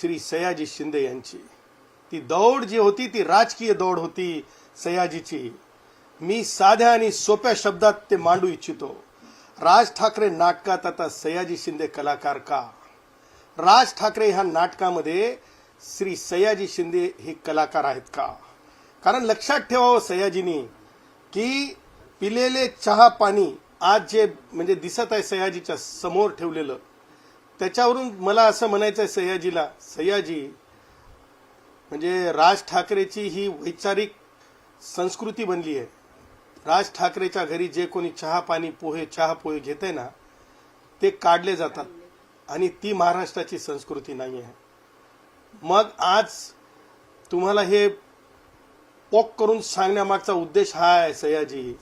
श्री सयाजी शिंदे यांची. ती दौड जी होती ती राजकीय दौड होती सयाजीची. मी साध्या आणि सोप्या शब्दात ते मांडू इच्छितो. राज ठाकरे नाटकात आता सयाजी शिंदे कलाकार का? राज ठाकरे ह्या नाटकामध्ये श्री सयाजी शिंदे हे कलाकार आहेत का? कारण लक्षात ठेवावं सयाजीनी की पिलेले चहा पाणी आज जे म्हणजे दिसत आहे सयाजीच्या समोर ठेवलेलं, त्याच्यावरून मला असं म्हणायचं आहे सयाजीला, सयाजी म्हणजे राज ठाकरेची ही वैचारिक संस्कृती बनली आहे. राज ठाकरेच्या घरी जे कोणी चहा पोहे घेते ना, ते काढले जातात आणि ती महाराष्ट्राची संस्कृती नाही आहे. मग आज तुम्हाला हे पोक करून सांगण्यामागचा उद्देश हा आहे सयाजी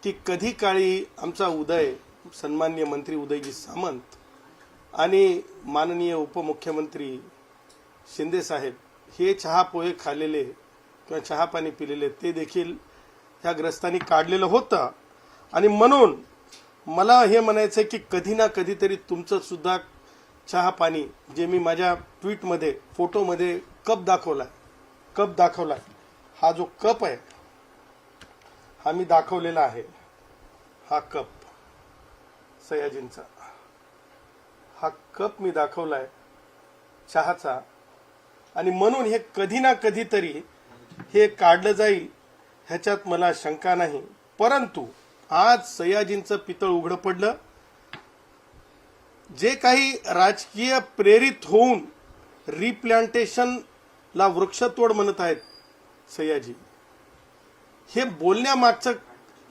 की कधी काळी आमचा उदय, सन्माननीय मंत्री उदयजी सामंत आणि माननीय उपमुख्यमंत्री शिंदे साहेब हे चहा पोहे खाल्लेले किंवा चहा पाणी पिलेले ते देखील ह्या ग्रस्तांनी काढलेलं होतं. आणि म्हणून मला हे म्हणायचं की कधी ना कधीतरी तुमचं सुद्धा चहा पाणी, जे मी माझ्या ट्विटमध्ये फोटोमध्ये कप दाखवलाय, हा जो कप आहे हा मी दाखवलेला आहे. हा कप सयाजींचा, हा कप मी दाखवलाय चहाचा. आणि म्हणून हे कधी ना कधीतरी हे काढलं जाईल ह्याच्यात मला शंका नाही. परंतु आज सयाजींचं पितळ उघडं पडलं. जे काही राजकीय प्रेरित होऊन रिप्लांटेशनला वृक्षतोड म्हणत आहेत सयाजी, हे बोलण्यामागचा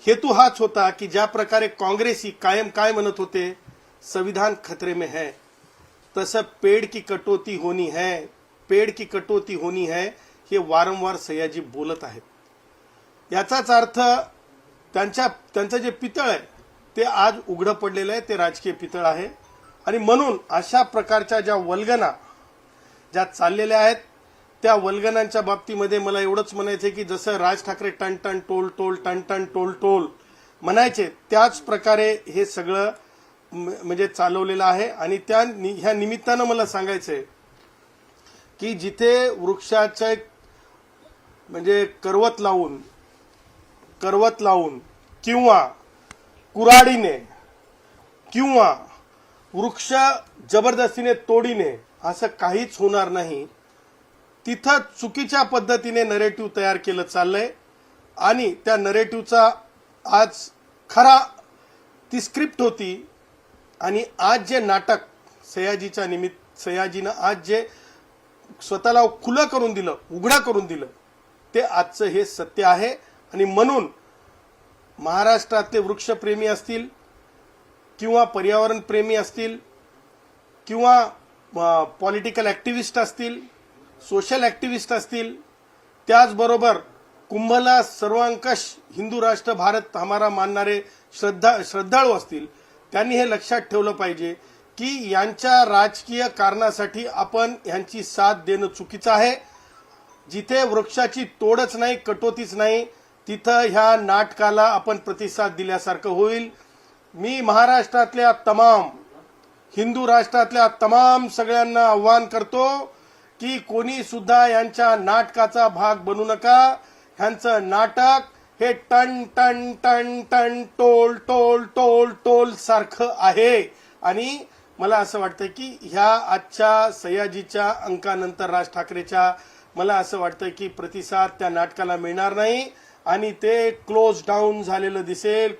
हेतू हाच होता की ज्या प्रकारे काँग्रेसी कायम काय म्हणत होते, संविधान खतरे में है, तसं पेड़ की कटौती होनी है, हे वारंवार सयाजी बोलत आहेत. याचाच अर्थ त्यांचं जे पितळ आहे ते आज उघडं पडलेलं आहे, ते राजकीय पितळ आहे. आणि म्हणून अशा प्रकारच्या ज्या वल्गना ज्या चाललेल्या आहेत त्या वल्गनांच्या बाबतीमध्ये मला एवढंच म्हणायचं की जसं राज ठाकरे टन टन टोल टोल टन टन टोल टोल म्हणायचे, त्याच प्रकारे हे सगळं म्हणजे चालवलेलं आहे. आणि ह्या निमित्तानं मला सांगायचंय की जिथे वृक्षाचे म्हणजे करवत लावून किंवा कुऱ्हाडीने किंवा वृक्ष जबरदस्तीने तोडीने असं काहीच होणार नाही, तिथं चुकीच्या पद्धतीने नरेटिव्ह तयार केलं चाललंय. आणि त्या नरेटिव्हचा आज खरा ती स्क्रिप्ट होती. आणि आज जे नाटक सयाजीनं आज जे स्वतःला खुलं करून दिलं, उघडं करून दिलं, ते आजचं हे सत्य आहे. आणि म्हणून महाराष्ट्रातले वृक्षप्रेमी असतील किंवा पर्यावरण प्रेमी असतील किंवा पॉलिटिकल ॲक्टिव्हिस्ट असतील, सोशल ॲक्टिव्हिस्ट असतील, त्याचबरोबर कुंभला सर्वांकश हिंदू राष्ट्र भारत हमारा मानणारे श्रद्धाळू असतील, त्यांनी हे लक्षात ठेवलं पाहिजे की यांच्या राजकीय कारणासाठी आपण यांची साथ देणं चुकीचं आहे. जिथे वृक्षाची तोडच नाही, कटोतीच नाही, तिथं ह्या नाटकाला आपण प्रतिसाद दिल्यासारखं होईल. मी महाराष्ट्रातल्या तमाम हिंदू राष्ट्रातल्या तमाम सगळ्यांना आव्हान करतो की कोणी सुद्धा यांच्या नाटकाचा भाग बनू नका. ह्यांचं नाटक हे टन टन टन टन टोल टोल टोल टोल सारखं आहे. आणि मला असं वाटतं की ह्या आजच्या सयाजीच्या अंकानंतर राज ठाकरेच्या मला असं वाटतं की प्रतिसाद त्या नाटकाला मिळणार नाही आणि ते क्लोज डाऊन झालेलं दिसेल.